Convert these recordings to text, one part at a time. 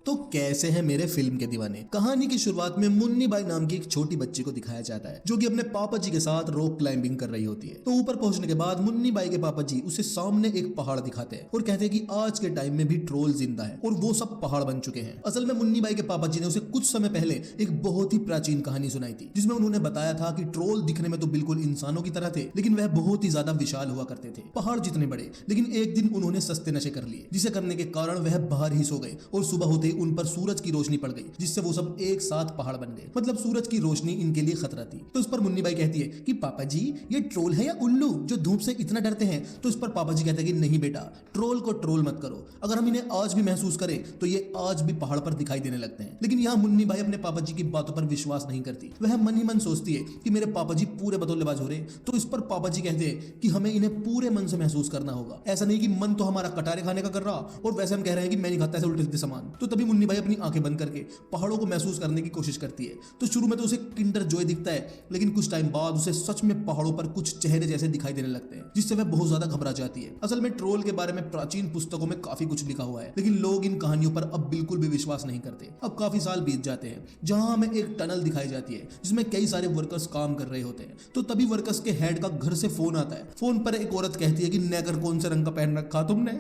तो कैसे हैं मेरे फिल्म के दीवाने। कहानी की शुरुआत में मुन्नी बाई नाम की एक छोटी बच्ची को दिखाया जाता है जो कि अपने पापा जी के साथ रॉक क्लाइंबिंग कर रही होती है। तो ऊपर पहुंचने के बाद मुन्नी बाई के पापा जी उसे सामने एक पहाड़ दिखाते हैं और कहते हैं कि आज के टाइम में भी ट्रोल जिंदा है और वो सब पहाड़ बन चुके हैं। असल में मुन्नी बाई के पापा जी ने उसे कुछ समय पहले एक बहुत ही प्राचीन कहानी सुनाई थी जिसमें उन्होंने बताया था कि ट्रोल दिखने में तो बिल्कुल इंसानों की तरह थे, लेकिन वह बहुत ही ज्यादा विशाल हुआ करते थे, पहाड़ जितने बड़े। लेकिन एक दिन उन्होंने सस्ते नशे कर लिए जिसे करने के कारण वह बाहर ही सो गए और सुबह होते ही उन पर सूरज की रोशनी पड़ गई जिससे वो सब एक साथ पहाड़ बन गए। मतलब सूरज की रोशनी इनके लिए खतरा थी। तो इस पर मुन्नी बाई कहती है कि पापा जी ये ट्रोल है या उल्लू जो धूप से इतना डरते हैं। तो इस पर पापा जी कहते हैं कि नहीं बेटा, ट्रोल को ट्रोल मत करो, अगर हम इन्हें आज भी महसूस करें तो ये आज भी पहाड़ पर दिखाई देने लगते हैं। लेकिन यहाँ मुन्नी बाई अपने पापा जी की बातों पर विश्वास नहीं करती। वह मन ही मन सोचती है कि मेरे पापा जी पूरे बतौलेबाज हो रहे। तो इस पर पापा जी कहते हैं कि हमें इन्हें पूरे मन से महसूस करना होगा, ऐसा नहीं कि मन तो हमारा कटारे खाने का कर रहा और वैसे हम कह रहे हैं कि मैं नहीं खाता ऐसे उल्टे सीधे सामान। तो तभी मुन्नी बाई अपनी आंखें बंद करके पहाड़ों को महसूस करने की कोशिश करती है। तो शुरू में तो उसे किंडर जॉय दिखता है, लेकिन कुछ टाइम बाद उसे सच में पहाड़ों पर कुछ चेहरे जैसे दिखाई देने लगते हैं जिससे वह बहुत ज्यादा घबरा जाती है। असल में ट्रोल के बारे में प्राचीन पुस्तकों में काफी कुछ लिखा हुआ है, लेकिन लोग इन कहानियों पर अब बिल्कुल भी विश्वास नहीं करते। अब काफी साल बीत जाते हैं जहां हमें एक टनल दिखाई जाती है जिसमें कई सारे वर्कर्स काम कर रहे होते हैं। तो तभी वर्कर्स के हेड का घर से फोन आता है। फोन पर एक औरत कहती है कि नेकर कौन से रंग का पहन रखा तुमने।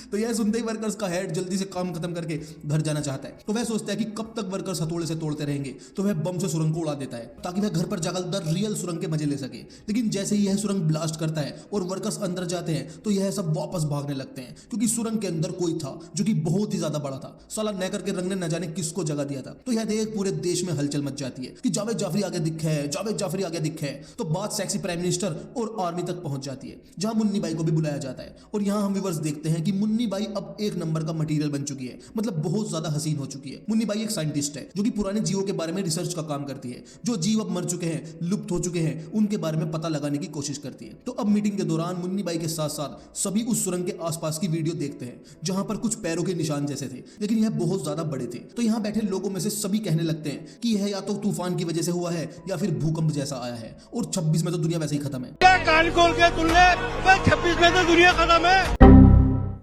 तो यह सुनते ही वर्कर्स का हेड जल्दी से काम खत्म करके घर जाना चाहता है। तो वह सोचता है कि कब तक वर्कर्स हथौड़े से तोड़ते रहेंगे, तो वह बम से सुरंग को उड़ा देता है ताकि वह घर पर जाकर रियल सुरंग के मजे ले सके। लेकिन जैसे ही यह सुरंग ब्लास्ट करता है और वर्कर्स अंदर जाते हैं तो यह सब वापस भागने लगते हैं क्योंकि सुरंग के अंदर कोई था जो कि बहुत ही ज्यादा बड़ा था। साला नेकर के रंग ने न जाने किसको जगह दिया था। तो यह देख पूरे देश में हलचल मच जाती है कि जावेद जाफरी आगे दिखे है, जावेद जाफरी आगे दिखे है। तो बात सेक्सी प्राइम मिनिस्टर और आर्मी तक पहुंच जाती है जहां मुन्नी बाई को भी बुलाया जाता है। और यहां हम व्यूअर्स देखते हैं कि मुन्नी बाई अब एक नंबर का मटेरियल बन चुकी है, मतलब बहुत ज्यादा हसीन हो चुकी है। मुन्नी बाई एक साइंटिस्ट है जो कि पुराने जीवों के बारे में रिसर्च का काम करती है। जो जीव अब मर चुके हैं, लुप्त हो चुके हैं, उनके बारे में पता लगाने की कोशिश करती है। तो अब मीटिंग के दौरान मुन्नी बाई के साथ साथ सभी उस सुरंग के आसपास की वीडियो देखते हैं जहां पर कुछ पैरों के निशान जैसे थे, लेकिन यह बहुत ज्यादा बड़े थे। तो यहाँ बैठे लोगों में से सभी कहने लगते हैं कि यह या तो तूफान की वजह से हुआ है या फिर भूकंप जैसा आया है और 26 में तो दुनिया वैसे ही खत्म है। कान खोल के सुन ले, 26 में तो दुनिया खत्म है।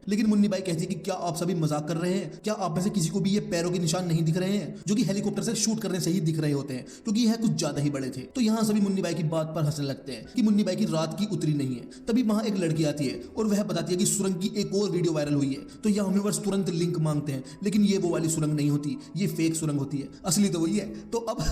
लेकिन मुन्नी बाई कहती है कि क्या आप सभी मजाक कर रहे हैं? क्या आप में से किसी को भी ये पैरों के निशान नहीं दिख रहे हैं जो कि हेलीकॉप्टर से शूट करने से ही दिख रहे होते हैं, क्योंकि यह कुछ ज्यादा ही बड़े थे। तो यहाँ सभी मुन्नी बाई की बात पर हंसने लगते हैं कि मुन्नी बाई की रात की उतरी नहीं है। तभी वहां एक लड़की आती है और वह बताती है कि सुरंग की एक और वीडियो वायरल हुई है। तो यहाँ व्यूअर्स तुरंत लिंक मांगते हैं, लेकिन ये वो वाली सुरंग नहीं होती, ये फेक सुरंग होती है, असली तो वही है। तो अब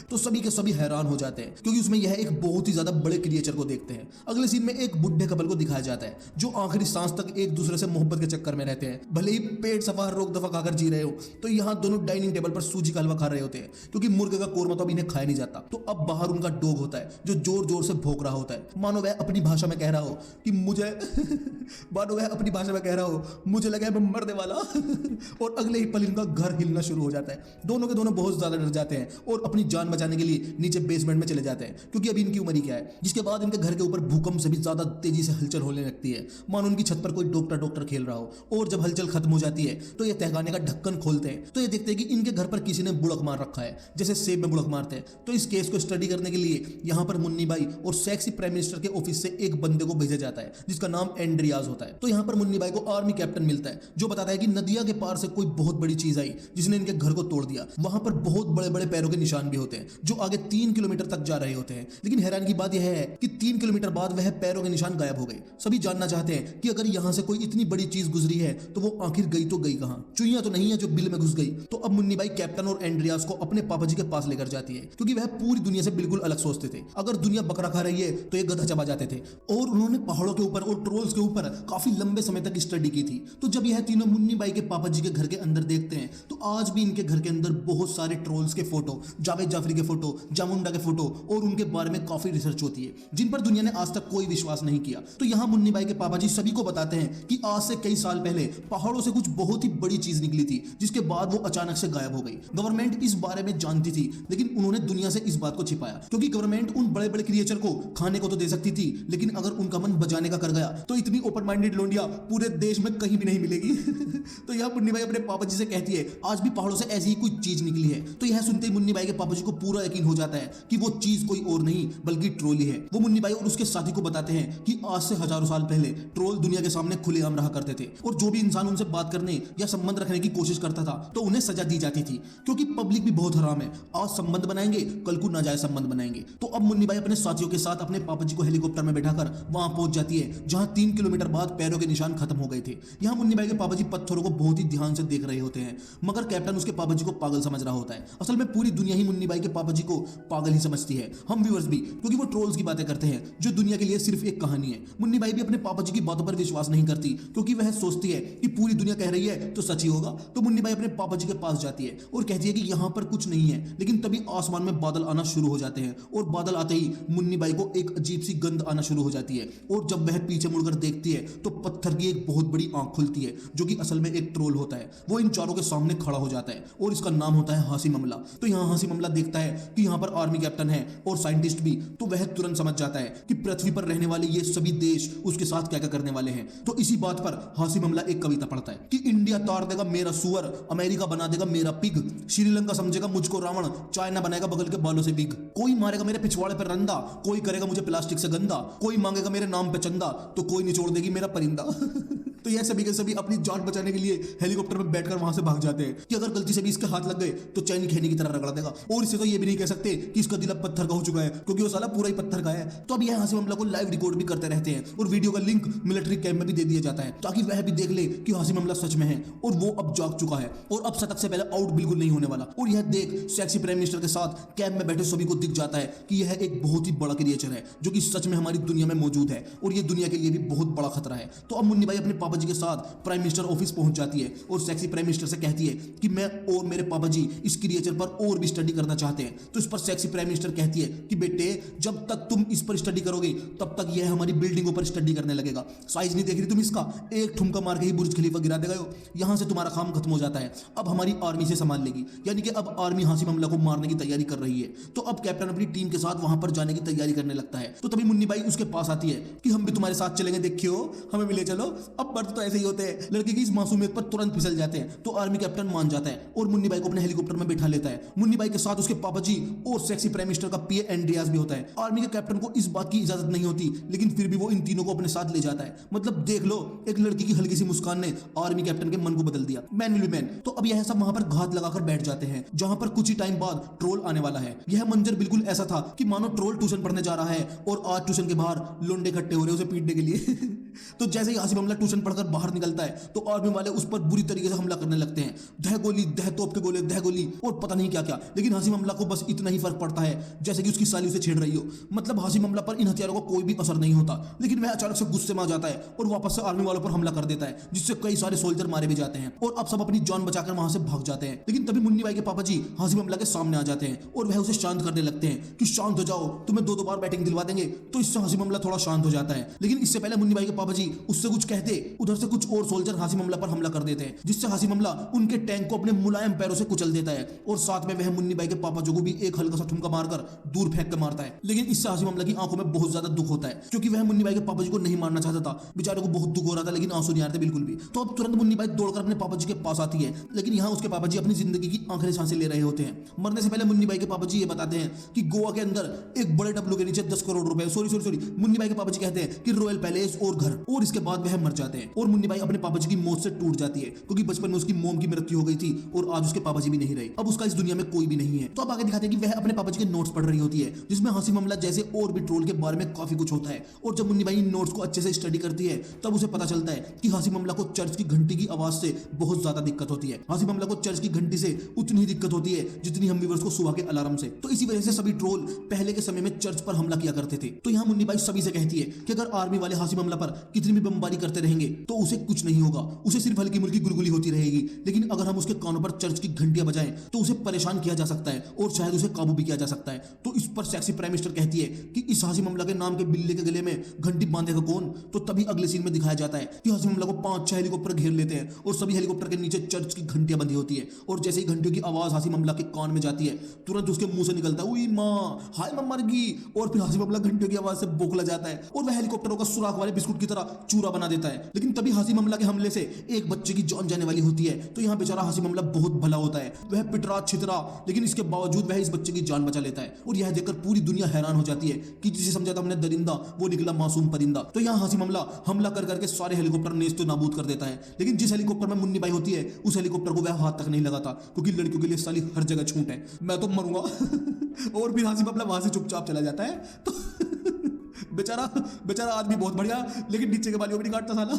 तो सभी के सभी हैरान हो जाते हैं क्योंकि उसमें यह एक बहुत ही ज्यादा बड़े क्रिएचर को देखते हैं। अगले सीन में एक बुढ़े कपल को दिखाया जाता है जो आखिरी सांस तक एक दूसरे से मोहब्बत के चक्कर में रहते हैं, भले ही पेट सफा रोक दफा खाकर जी रहे हो। तो यहाँ दोनों डाइनिंग टेबल पर सूजी का हलवा खा रहे होते हैं क्योंकि मुर्गे का कोरमा तो अब इन्हें खाया नहीं जाता। तो अब बाहर उनका डॉग होता है जो जोर जोर से भौंक रहा होता है, मानो वह अपनी भाषा में कह रहा हो कि मुझे मानो वह अपनी भाषा में कह रहा हो मुझे लगा है मैं मरने वाला। और अगले ही पल इनका घर हिलना शुरू हो जाता है। दोनों के दोनों बहुत ज्यादा डर जाते हैं और अपनी जान बचाने के लिए नीचे बेसमेंट में चले जाते हैं क्योंकि अभी इनकी उम्र ही क्या है। जिसके बाद इनके घर के ऊपर भूकंप से भी ज्यादा तेजी से हलचल होने लगती है, मानो उनकी छत पर कोई डॉक्टर खेल रहा हो। और जब हलचल खत्म हो जाती है तो ये तहखाने का ढक्कन खोलते हैं तो ये देखते हैं कि इनके घर पर किसी ने बुड़क मार रखा है, जैसे सेब में बुड़क मारते हैं। तो इस केस को स्टडी करने के लिए यहाँ पर मुन्नी बाई और सेक्सी प्राइम मिनिस्टर के ऑफिस से एक बंदे को भेजा जाता है जिसका नाम एंड्रियाज होता है। तो यहाँ पर मुन्नी बाई को आर्मी कैप्टन मिलता है जो बताता है कि नदिया के पार से कोई बहुत बड़ी चीज आई जिसने इनके घर को तोड़ दिया। वहां पर बहुत बड़े बड़े पैरों के निशान भी होते हैं जो आगे 3 किलोमीटर तक जा रहे होते हैं। लेकिन हैरान की बात यह है कि 3 किलोमीटर बाद वह पैरों के निशान गायब हो गए। सभी जानना चाहते हैं कि अगर यहाँ से कोई इतनी बड़ी चीज गुजरी है तो वो आखिर गई तो गई कहां? चुईया तो नहीं है जो बिल में घुस गई। तो अब मुन्नी बाई कैप्टन और एंड्रियास को अपने पापा जी के पास लेकर जाती है क्योंकि वह पूरी दुनिया से बिल्कुल अलग सोचते थे। अगर दुनिया बकरा खा रही है तो ये गधा चबा जाते थे। और उन्होंने पहाड़ों के ऊपर और ट्रोल्स के ऊपर काफी लंबे समय तक स्टडी की थी। तो जब यह तीनों मुन्नी बाई के पापा जी के घर के अंदर देखते हैं तो आज भी इनके घर के अंदर बहुत सारे ट्रोल्स के फोटो, जावेद जाफरी के फोटो, जामुंडा के फोटो और उनके बारे में काफी रिसर्च होती है जिन पर दुनिया ने आज तक कोई विश्वास नहीं किया। तो यहाँ मुन्नी बाई के पापा जी सभी को बताते हैं कि आज से कई साल पहले पहाड़ों से कुछ बहुत ही बड़ी चीज निकली थी जिसके बाद वो अचानक से गायब हो गई। गवर्नमेंट इस बारे में जानती थी लेकिन उन्होंने दुनिया से इस बात को छिपाया क्योंकि गवर्नमेंट उन बड़े बड़े क्रिएचर को खाने को तो दे सकती थी, लेकिन अगर उनका मन बजाने का कर गया तो इतनी ओपन माइंडेड लोंडिया पूरे देश में कहीं भी नहीं मिलेगी। तो यह मुन्नी बाई अपने पापा जी से कहती है आज भी पहाड़ों से ऐसी ही कोई चीज निकली है। तो यह सुनते ही मुन्नी बाई के पापा जी को पूरा यकीन हो जाता है कि वो चीज कोई और नहीं बल्कि ट्रोल ही है। वो मुन्नी बाई और उसके साथी को बताते हैं कि आज से हजारों साल पहले ट्रोल दुनिया के सामने खुलेआम रहा करते थे और जो भी इंसान उनसे बात करने या संबंध रखने की कोशिश करता था तो उन्हें सजा दी जाती थी, क्योंकि पब्लिक भी बहुत हराम है। आज संबंध बनाएंगे, कल को नाजायज संबंध बनाएंगे। तो अब मुन्नी बाई अपने साथियों के साथ अपने पापा जी को हेलीकॉप्टर में बैठाकर वहां पहुंच जाती है जहां 3 किलोमीटर बाद पैरों के निशान खत्म हो गए थे। यहाँ मुन्नी बाई के पापा जी पत्थरों को बहुत ही ध्यान से देख रहे होते हैं, मगर कैप्टन उसके पापा जी को पागल समझ रहा होता है। असल में पूरी दुनिया ही मुन्नी बाई के पापा जी को पागल ही समझती है, हम व्यूअर्स भी, क्योंकि वो ट्रोल्स की बातें करते हैं जो दुनिया के लिए सिर्फ एक कहानी है। मुन्नी बाई भी अपने पापा जी की बातों पर विश्वास नहीं करती, क्योंकि वह सोचती है कि पूरी दुनिया कह रही है तो सच ही होगा। तो मुन्नी बाई अपने पापा जी के पास जाती है और कहती है कि यहाँ पर कुछ नहीं है, लेकिन तभी आसमान में बादल आना शुरू हो जाते हैं और बादल आते ही मुन्नी बाई को एक अजीब सी गंध आना शुरू हो जाती है और जब वह पीछे मुड़कर देखती है तो पत्थर की एक बहुत बड़ी आंख खुलती है जो कि असल में एक ट्रोल होता है। वो इन चारों के सामने खड़ा हो जाता है और इसका नाम होता है हासिम अमला। तो यहाँ हासिम अमला देखता है कि यहाँ पर आर्मी कैप्टन है और साइंटिस्ट भी, तो वह तुरंत समझ जाता है कि पृथ्वी पर रहने वाले ये सभी देश उसके साथ क्या क्या करने वाले हैं। तो इसी बात पर हासिम अमला एक कविता पढ़ता है कि इंडिया तार देगा मेरा सुअर, अमेरिका बना देगा मेरा पिग, श्रीलंका समझेगा मुझको रावण, चाइना बनाएगा बगल के बालों से बिग, कोई मारेगा मेरे पिछवाड़े पर रंदा, कोई करेगा मुझे प्लास्टिक से गंदा, कोई मांगेगा मेरे नाम पे चंदा, तो कोई निचोड़ देगी मेरा परिंदा। तो यह सभी के सभी अपनी जान बचाने के लिए हेलीकॉप्टर में बैठकर वहां से भाग जाते हैं कि अगर गलती से भी इसके हाथ लग गए तो चैनी खेने की तरह रगड़ देगा। और इससे तो ये भी नहीं कह सकते कि इसका दिल अब पत्थर का हो चुका है, क्योंकि वो साला पूरा ही पत्थर का है। तो अब यह हासिम अमला को लाइव रिकॉर्ड भी करते रहते हैं और वीडियो का लिंक मिलिट्री कैंप में भी दे दिया जाता है ताकि वह भी देख ले कि हासिम अमला सच में है और वो अब जाग चुका है और अब शतक से पहले आउट बिल्कुल नहीं होने वाला। और यह देख सेक्सी प्राइम मिनिस्टर के साथ कैंप में बैठे सभी को दिख जाता है कि यह एक बहुत ही बड़ा क्रिएचर है जो कि सच में हमारी दुनिया में मौजूद है और ये दुनिया के लिए भी बहुत बड़ा खतरा है। तो अब मुन्नी बाई अपने पापा जी के साथ प्राइम मिनिस्टर ऑफिस पहुंच जाती है और सेक्सी प्राइम मिनिस्टर से कहती है कि मैं और मेरे पापा जी इस क्रिएचर पर और भी स्टडी करना चाहते हैं। तो इस पर सेक्सी प्राइम मिनिस्टर कहती है कि बेटे जब तक तुम इस पर स्टडी करोगे तब तक यह हमारी बिल्डिंगों पर स्टडी करने लगेगा। साइज नहीं देख रही तुम इसका, एक ठुमका मार के ही बुर्ज खलीफा गिरा देगा, यहां से तुम्हारा काम खत्म हो जाता है। अब हमारी आर्मी से संभाल लेगी, यानी कि अब आर्मी हासिम अमला को मारने की तैयारी कर रही है। तो अब कैप्टन अपनी टीम के साथ वहां पर जाने की तैयारी करने लगता है। तो तभी मुन्नी बाई उसके पास आती है कि हम भी तुम्हारे साथ चलेंगे, देखियो हमें भी ले चलो। अब मर्द तो ऐसे ही होते हैं, लड़के की इस मासूमियत पर तुरंत फिसल जाते हैं। तो आर्मी कैप्टन मान जाता है और मुन्नी बाई को अपने हेलीकॉप्टर में बैठा लेता है। मुन्नी बाई के साथ उसके पापा जी और सेक्सी प्राइम मिनिस्टर का पीए एंड्रियास भी होता है। आर्मी के कैप्टन को इस बात की इजाजत नहीं होती, लेकिन फिर भी वो इन तीनों को अपने साथ ले जाता है। मतलब देख लो, एक लड़की की हल्की सी मुस्कान ने आर्मी कैप्टन के मन को बदल दिया। Man will be man. तो अब यह सब वहां पर घात लगाकर बैठ जाते हैं जहां पर कुछ ही टाइम बाद ट्रोल आने वाला है। यह मंजर बिल्कुल ऐसा था कि मानो ट्रोल ट्यूशन पढ़ने जा रहा है और आज ट्यूशन के बाहर लोंडे इकट्ठे हो रहे उसे पीटने के लिए। तो जैसे ही हासिम अमला ट्यूशन पढ़कर बाहर निकलता है तो आर्मी वाले उस पर बुरी तरीके से हमला करने लगते हैं। दह गोली, दह तोप के गोले, दह गोली और पता नहीं क्या क्या। लेकिन हासिम अमला को बस इतना ही फर्क पड़ता है जैसे कि उसकी साली उसे छेड़ रही हो। मतलब हासिम अमला पर इन हथियारों का कोई भी असर नहीं होता, लेकिन वह अचानक से गुस्से में आ जाता है और वापस से आर्मी वालों पर हमला कर देता है, जिससे कई सारे सोल्जर मारे भी जाते हैं और अब सब अपनी जान बचाकर वहां से भाग जाते हैं। लेकिन तभी मुन्नी बाई के पापा जी हासिम अमला के सामने आ जाते हैं और वह उसे शांत करने लगते हैं कि शांत हो जाओ, तुम्हें 2-2 बार बैटिंग दिलवा देंगे। तो इससे हासिम अमला थोड़ा शांत हो जाता है। लेकिन इससे पहले मुन्नी बाई के पापा जी उससे कुछ कहते, उधर से कुछ और सोल्जर हासिम अमला पर हमला कर देते हैं, जिससे हासिम अमला उनके टैंक को अपने मुलायम पैरों से कुचल देता है और साथ में वह मुन्नी बाई के पापा जो को भी एक हल्का सा ठुमका मारकर दूर फेंक कर मारता है। लेकिन इससे हासिम अमला की आंखों में बहुत ज्यादा दुख होता है, क्योंकि वह मुन्नी बाई के पापा जी को नहीं मारना चाहता था। बेचारे को बहुत दुख हो रहा था, लेकिन आंसू नहीं आ रहे थे बिल्कुल भी। तो अब तुरंत मुन्नी बाई दौड़कर अपने पापा जी के पास आती है, लेकिन यहाँ उसके पापा जी अपनी जिंदगी की आखिरी सांसें ले रहे होते हैं। मरने से पहले मुन्नी बाई के पापा जी ये बताते हैं कि गोवा के अंदर एक बड़े डब्लू के नीचे 10 करोड़ रुपए, सॉरी मुन्नी बाई के पापा जी कहते हैं कि रॉयल पैलेस और घर, और इसके बाद वह मर जाते हैं। और मुन्नी बाई अपने पापा जी की मौत से टूट जाती है, क्योंकि बचपन में उसकी मोम की मृत्यु हो गई थी और आज उसके पापा जी भी नहीं रहे। अब उसका इस दुनिया में कोई भी नहीं है। तो अब आगे दिखाते हैं कि वह अपने पापा जी के नोट्स पढ़ रही होती है, जिसमें हासिम अमला जैसे और भी ट्रोल के बारे में काफी कुछ होता है। और जब मुन्नी बाई इन नोट्स को अच्छे से स्टडी करती है तब उसे पता चलता है कि हासिम अमला को चर्च की घंटी की आवाज से बहुत ज्यादा दिक्कत होती है। हासिम अमला को चर्च की घंटी से उतनी ही दिक्कत होती है जितनी हम व्यूअर्स को सुबह के अलार्म से। तो इसी वजह से सभी ट्रोल पहले के समय में चर्च पर हमला किया करते थे। तो यहाँ मुन्नी बाई सभी से कहती है कि अगर आर्मी वाले हासिम अमला पर कितनी भी बमबारी करते रहेंगे तो उसे कुछ नहीं होगा, उसे सिर्फ हल्की मुल्की गुलगुली होती रहेगी। लेकिन अगर हम उसके कानों पर चर्च की घंटियां बजाएं तो उसे परेशान किया जा सकता है और शायद उसे काबू भी किया जा सकता है। तो इस पर सेक्सी प्राइम मिनिस्टर कहती है कि इस हासिम अमला के नाम के बिल्ली के गले में घंटी बांधेगा कौन। तो तभी अगले सीन में दिखाया जाता है कि हासिम अमला को 5-6 हेलीकॉप्टर घेर लेते हैं और सभी हेलीकॉप्टर के नीचे चर्च की घंटियां बंधी होती है। और जैसे ही घंटियों की आवाज हासिम अमला के कान में जाती है तुरंत उसके मुंह से निकलता है उई माँ, हाय मैं मर गई। और फिर हासिम अमला घंटियों की आवाज से बोखला जाता है और वह हेलीकॉप्टरों का सुराख वाले बिस्कुट की तरह चूरा बना देता है। लेकिन तभी हासिम अमला के हमले से एक बच्चे की जान जाने वाली होती है। तो यहाँ बेचारा हासिम अमला बहुत भला होता है, वह पिटरा छितरा, लेकिन इसके बावजूद वह इस बच्चे की जान बचा लेता है। और यह देखकर पूरी दुनिया हैरान हो जाती है कि जिसे समझा था हमने दरिंदा वो निकला मासूम परिंदा। तो यहाँ हासिम अमला हमला कर करके सारे हेलीकॉप्टर नेस्त नाबूद कर देता है। लेकिन जिस हेलीकॉप्टर में मुन्नी बाई होती है उस हेलीकॉप्टर को वह हाथ तक नहीं लगाता, क्योंकि लड़कियों के लिए साली हर जगह छूट है, मैं तो मरूंगा। और फिर हासिम अमला वहां से चुपचाप चला जाता है। तो बेचारा आदमी बहुत बढ़िया, लेकिन नीचे के बालियों भी नहीं काटता साला।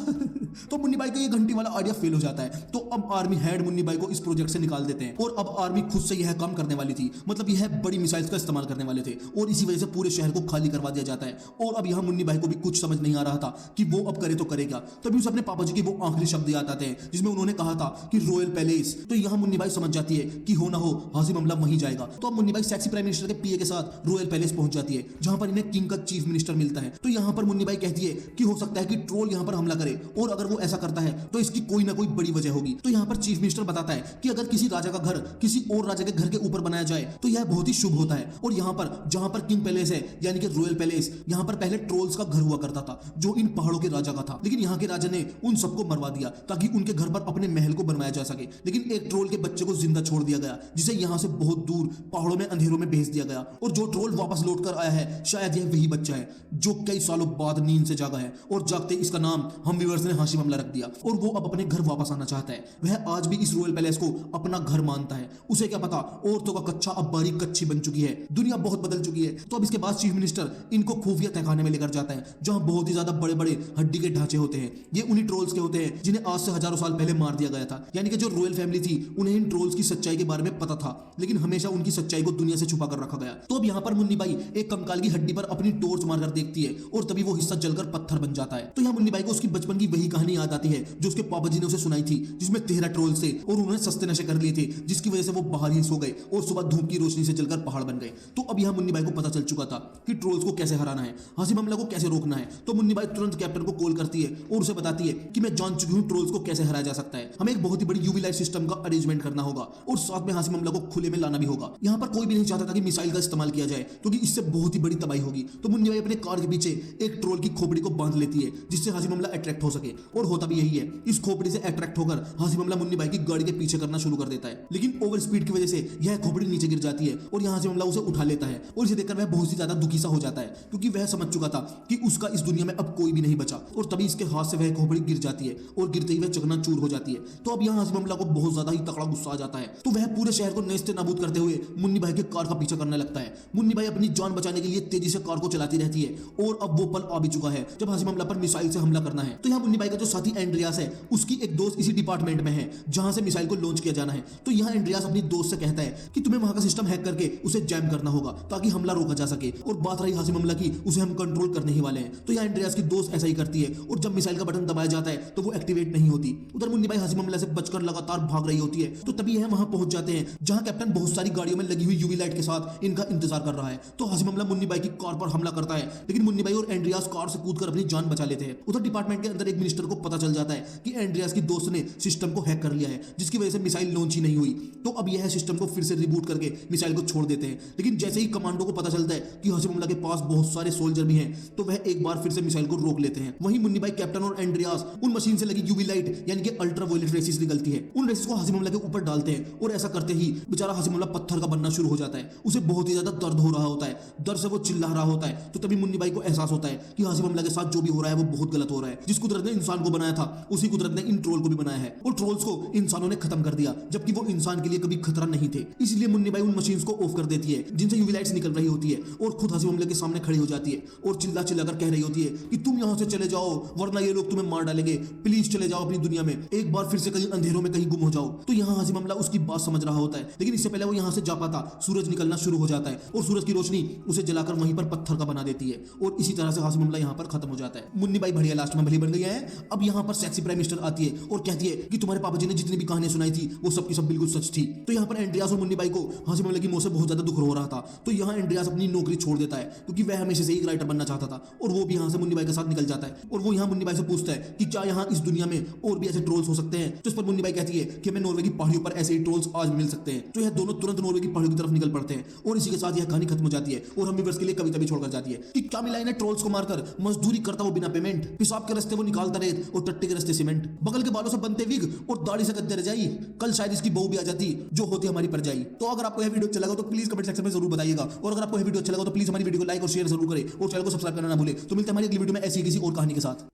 तो मुन्नी बाई का ये घंटी वाला आइडिया फेल हो जाता है। तो अब आर्मी हेड मुन्नी बाई को इस प्रोजेक्ट से निकाल देते हैं और अब आर्मी खुद से यह काम करने वाली थी, मतलब यह बड़ी मिसाइल्स का इस्तेमाल करने वाले थे और इसी वजह से पूरे शहर को खाली करवा दिया जाता है। और अब यहाँ मुन्नी बाई को भी कुछ समझ नहीं आ रहा था कि वो अब करे तो करेगा। तभी उसे अपने पापा जी के वो आखिरी शब्द याद आते हैं जिसमें उन्होंने कहा था कि रॉयल पैलेस। तो यहाँ मुन्नी बाई समझ जाती है कि हो ना हो हासिम अमला वहीं जाएगा। तो अब Munni Bai sexy prime minister के पीए के साथ रॉयल पैलेस पहुंच जाती है, जहां पर इन्हें किंग का चीफ मिनिस्टर मिलता है। तो यहाँ पर मुन्नी बाई कहती है कि हो सकता है कि ट्रोल यहाँ पर हमला करे, और अगर वो ऐसा करता है तो इसकी कोई ना कोई बड़ी वजह होगी। तो यहाँ पर चीफ मिनिस्टर बताता है कि अगर किसी राजा का घर किसी और राजा के घर के ऊपर बनाया जाए तो यह बहुत ही शुभ होता है। और यहाँ पर जहां पर किंग पैलेस है यानी कि रॉयल पैलेस, यहाँ पर पहले ट्रोल्स का घर हुआ करता था जो इन पहाड़ों के राजा का था। लेकिन यहाँ के राजा ने उन सबको मरवा दिया ताकि उनके घर पर अपने महल को बनवाया जा सके। लेकिन एक ट्रोल के बच्चे को जिंदा छोड़ दिया गया, जिसे यहाँ से बहुत दूर पहाड़ों में अंधेरों में भेज दिया गया। और जो ट्रोल वापस लौट कर आया है शायद यह वही बच्चा है जो कई सालों बाद नींद से जागा है, और जागते इसका नाम हम व्यूअर्स ने हाशिम अमला रख दिया। और वो अब अपने घर वापस आना चाहता है। वह आज भी इस रॉयल पैलेस को अपना घर मानता है। उसे क्या पता औरतों का कच्चा अब बारीक कच्ची बन चुकी है, दुनिया बहुत बदल चुकी है। तो अब इसके बाद चीफ मिनिस्टर इनको खुफिया तहखाने में लेकर जाता है, जहां बहुत ही ज्यादा बड़े बड़े हड्डी के ढांचे होते हैं। ये उन्हीं ट्रोल्स के होते हैं जिन्हें आज से हजारों साल पहले मार दिया गया था। यानी कि जो रॉयल फैमिली थी उन्हें इन ट्रोल्स की सच्चाई के बारे में पता था, लेकिन हमेशा उनकी सच्चाई को दुनिया से छुपा कर रखा गया। तो अब यहाँ पर मुन्नी बाई एक कंकाल की हड्डी पर अपनी टॉर्च मारकर देखती है और तभी वो हिस्सा जलकर पत्थर बन जाता है। तो यहाँ मुन्नी बाई को उसकी बचपन की वही कहानी याद आती है जो उसके पापा जी ने उसे सुनाई थी, जिसमें 13 ट्रोल्स थे और उन्होंने सस्ते नशे कर लिए थे, जिसकी वजह से वो बाहर ही सो गए और सुबह धूप की रोशनी से जलकर पहाड़ बन गए। तो अब यहाँ मुन्नी बाई को पता चल चुका था कि ट्रोल्स को कैसे हराना है, हाशिम अमला को कैसे रोकना है। तो मुन्नी बाई तुरंत कैप्टन को कॉल करती है और उसे बताती है कि मैं जान चुकी हूँ ट्रोल्स को कैसे हराया जा सकता है। हमें एक बहुत ही बड़ी यूवी लाइट सिस्टम का अरेंजमेंट करना होगा और साथ में हाशिम अमला को खुले में लाना भी होगा। यहाँ पर कोई भी नहीं चाहता था कि मिसाइल का इस्तेमाल किया जाए, क्योंकि इससे बहुत ही बड़ी तबाही होगी। तो मुन्नी बाई अपने कार के पीछे एक ट्रोल की खोपड़ी को बांध लेती है जिससे हाशिम अमला अट्रैक्ट हो सके, और होता भी यही है। इस खोपड़ी से अट्रैक्ट होकर हाशिम अमला मुन्नी बाई की गाड़ी के पीछे करना शुरू कर देता है, लेकिन ओवर स्पीड की वजह से यह खोपड़ी नीचे गिर जाती है और यहाँ से हाशिम अमला उसे उठा लेता है। और इसे देखकर वह बहुत ही ज्यादा दुखी सा हो जाता है, क्योंकि वह समझ चुका था कि उसका इस दुनिया में अब कोई भी नहीं बचा। और तभी इसके हाथ से वह खोपड़ी गिर जाती है और गिरते ही वह चकनाचूर हो जाती है। तो अब यहाँ हाशिम अमला को बहुत ज्यादा ही तगड़ा गुस्सा आ जाता है। तो वह पूरे शहर को नेस्ते नाबूद करते हुए मुन्नी बाई के कार का पीछा करने लगता है। मुन्नी बाई अपनी जान बचाने के लिए तेजी से कार को चलाती रहती है, और अब वो पल आ भी चुका है जब हाशिम अमला पर मिसाइल से हमला करना है। तो यहाँ मुन्नी बाई का जो साथी एंड्रियास है उसकी एक दोस्त इसी डिपार्टमेंट में है जहां से मिसाइल को लॉन्च किया जाना है। तो यहाँ एंड्रियास अपनी दोस्त से कहता है कि तुम्हें वहां का सिस्टम हैक करके उसे जैम करना होगा ताकि हमला रोका जा सके। और बात रही हाशिम अमला की, उसे हम कंट्रोल करने ही वाले हैं। तो यहाँ एंड्रियास की दोस्त ऐसा ही करती है, और जब मिसाइल का बटन दबाया जाता है तो वो एक्टिवेट नहीं होती। उधर मुन्नी बाई हाशिम अमला से बचकर लगातार भाग रही होती है। तो तभी यह वहां पहुंच जाते हैं जहां कैप्टन बहुत सारी गाड़ियों में लगी हुई यूवी लाइट के साथ इनका इंतजार कर रहा है। तो हाशिम अमला मुन्नी बाई की कार पर हमला करता है, लेकिन मुन्नी बाई और एंड्रियास कार से कूदकर अपनी जान बचा लेते हैं। उधर डिपार्टमेंट के अंदर एक मिनिस्टर को पता चल जाता है कि एंड्रियास की दोस्त ने सिस्टम को हैक कर लिया है, जिसकी वजह से मिसाइल लॉन्च ही नहीं हुई। तो अब यह सिस्टम को फिर से रिबूट करके मिसाइल को छोड़ देते हैं। लेकिन जैसे ही कमांडो को पता चलता है कि हाशिम अमला के पास बहुत सारे सोल्जर भी हैं, तो वह एक बार फिर से मिसाइल को रोक लेते हैं। वहीं मुन्नी बाई, कैप्टन और एंड्रियास उन मशीन से लगी यूवी लाइट यानी कि अल्ट्रावायलेट रेसिस निकलती है, उन रेसिस को हाशिम अमला के ऊपर डालते हैं, और ऐसा करते ही बेचारा हाशिम अमला पत्थर का बनना शुरू हो जाता है। उसे बहुत ही ज्यादा दर्द हो रहा होता है, दर्द से वो चिल्ला रहा होता है। तो तभी मुन्नी बाई को एहसास होता है कि हाशिम अमला के साथ जो भी हो रहा है वो बहुत गलत हो रहा है। जिस कुदरत ने इंसान को बनाया था उसी कुदरत ने इन ट्रोल को भी बनाया है, और ट्रोल्स को इंसानों ने खत्म कर दिया, जबकि वो इंसान के लिए कभी खतरा नहीं थे। इसलिए मुन्नी बाई उन मशीन्स को ऑफ कर देती है जिनसे यूवी लाइट्स निकल रही होती है, और खुद हाशिम अमला के सामने खड़ी हो जाती है और चिल्ला चिल्लाकर कह रही होती है कि तुम यहाँ से चले जाओ वरना ये लोग तुम्हें मार डालेंगे, प्लीज चले जाओ अपनी दुनिया में, एक बार फिर से कहीं अंधेरों में कहीं गुम हो जाओ। तो यहाँ हाशिम अमला उसकी बात समझ रहा होता है, लेकिन इससे पहले वो यहाँ से जा पाता सूरज निकलना शुरू हो जाता है, और सूरज की रोशनी उसे जलाकर वहीं पर पत्थर का बना देती है, और इसी तरह से हाशिम अमला यहाँ पर खत्म हो जाता है। मुन्नी बाई बढ़िया लास्ट में भली बन गई है। अब यहाँ पर सेक्सी प्राइम मिनिस्टर आती है और कहती है कि तुम्हारे पापा जी ने जितनी भी कहानियां सुनाई थी वो सब की सब बिल्कुल सच थी। तो यहाँ पर एंड्रियास और मुन्नी बाई को हंसी मामले की मौत से बहुत ज्यादा दुख हो रहा था। तो यहाँ एंड्रियास अपनी नौकरी छोड़ देता है क्योंकि वह हमेशा से ही राइटर बनना चाहता था और वो भी यहाँ से मुन्नी बाई के साथ निकल जाता है। और वो यहाँ मुन्नी बाई से पूछता है कि क्या यहाँ इस दुनिया में और भी ऐसे ट्रोल्स हो सकते हैं। तो इस पर मुन्नी बाई कहती है कि हमें नॉर्वे की पहाड़ियों पर ऐसे ही ट्रोल्स आज मिल सकते हैं। तो यह दोनों तुरंत नॉर्वे की पहाड़ियों की तरफ निकल पड़ते हैं और इसी के साथ यह कहानी खत्म हो जाती है और हम व्यूअर्स के लिए कविता भी छोड़कर जाती है कि क्या मिला इन्हें ट्रोल्स को मारकर, मजदूरी करता वो बिना पेमेंट, पेशाब के रास्ते वो निकालता रेत और टट्टे के रास्ते सीमेंट, बगल के बालों से बनते विग और दाढ़ी से गद्दे रजाई, कल शायद इसकी बहू भी आ जाती जो होती हमारी परजाई। तो अगर आपको यह वीडियो अच्छा लगा तो प्लीज कमेंट सेक्शन में जरूर बताइएगा और अगर आपको यह वीडियो अच्छा लगा तो प्लीज हमारी वीडियो को लाइक और शेयर जरूर करें और चैनल को सब्सक्राइब करना ना भूले। तो मिलते हैं हमारी अगली वीडियो में ऐसी किसी और कहानी के साथ।